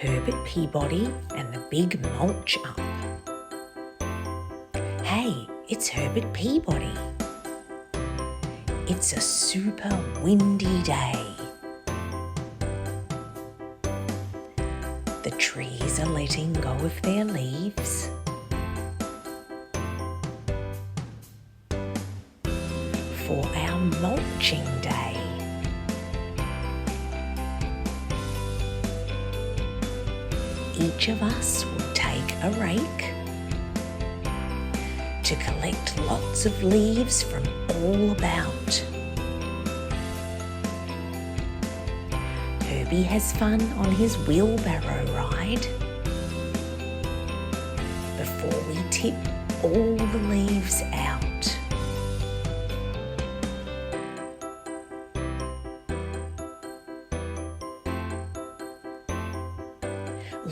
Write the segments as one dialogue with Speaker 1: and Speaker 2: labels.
Speaker 1: Herbert Peabody and the Big Mulch Up. Hey, it's Herbert Peabody. It's a super windy day. The trees are letting go of their leaves. For our mulching day. Each of us will take a rake to collect lots of leaves from all about. Herbie has fun on his wheelbarrow ride before we tip all the leaves out.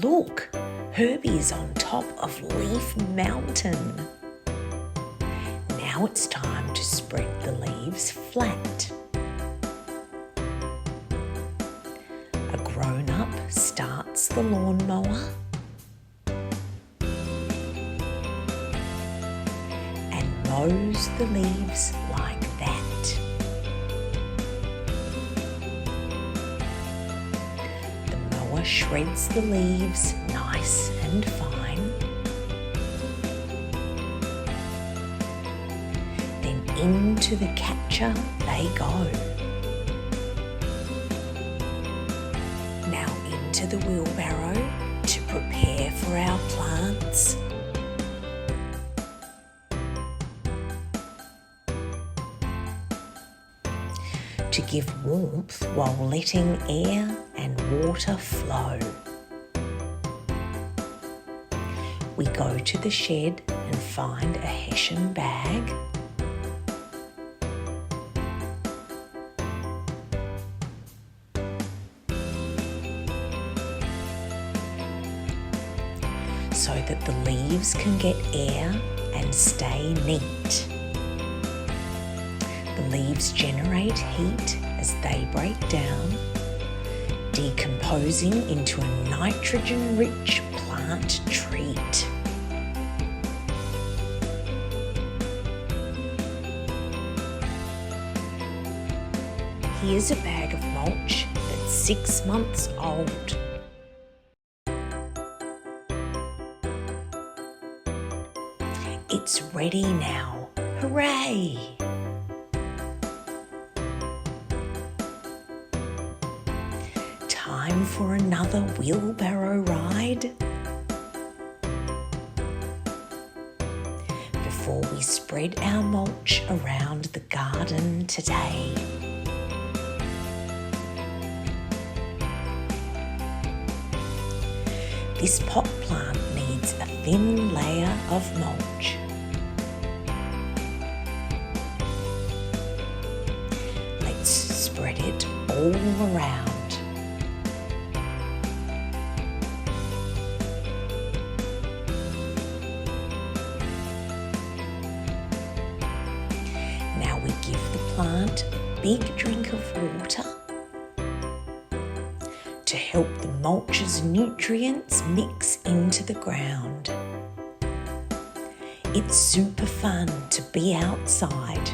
Speaker 1: Look, Herbie's on top of Leaf Mountain. Now it's time to spread the leaves flat. A grown-up starts the lawnmower and mows the leaves like that. Shreds the leaves nice and fine. Then into the catcher they go. Now into the wheelbarrow to prepare for our plants. To give warmth while letting air and water flow. We go to the shed and find a hessian bag. So that the leaves can get air and stay neat. The leaves generate heat as they break down, decomposing into a nitrogen-rich plant treat. Here's a bag of mulch that's 6 months old. It's ready now. Hooray! Time for another wheelbarrow ride before we spread our mulch around the garden today. This pot plant needs a thin layer of mulch. Let's spread it all around. Now we give the plant a big drink of water to help the mulch's nutrients mix into the ground. It's super fun to be outside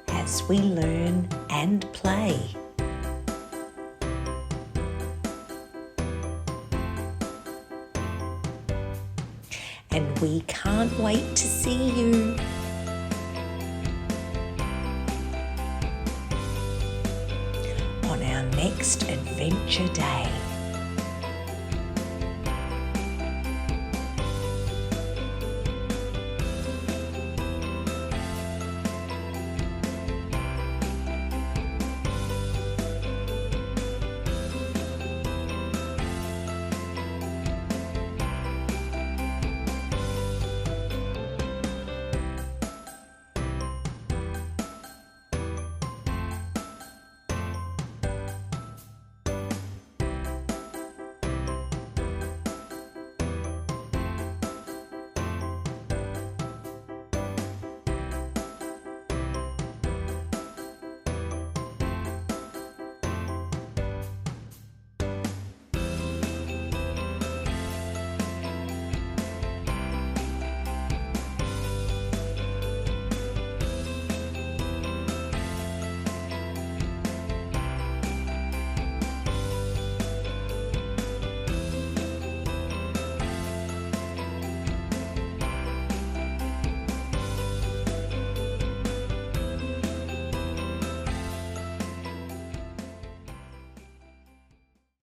Speaker 1: as we learn and play. And we can't wait to see you. On our next adventure day.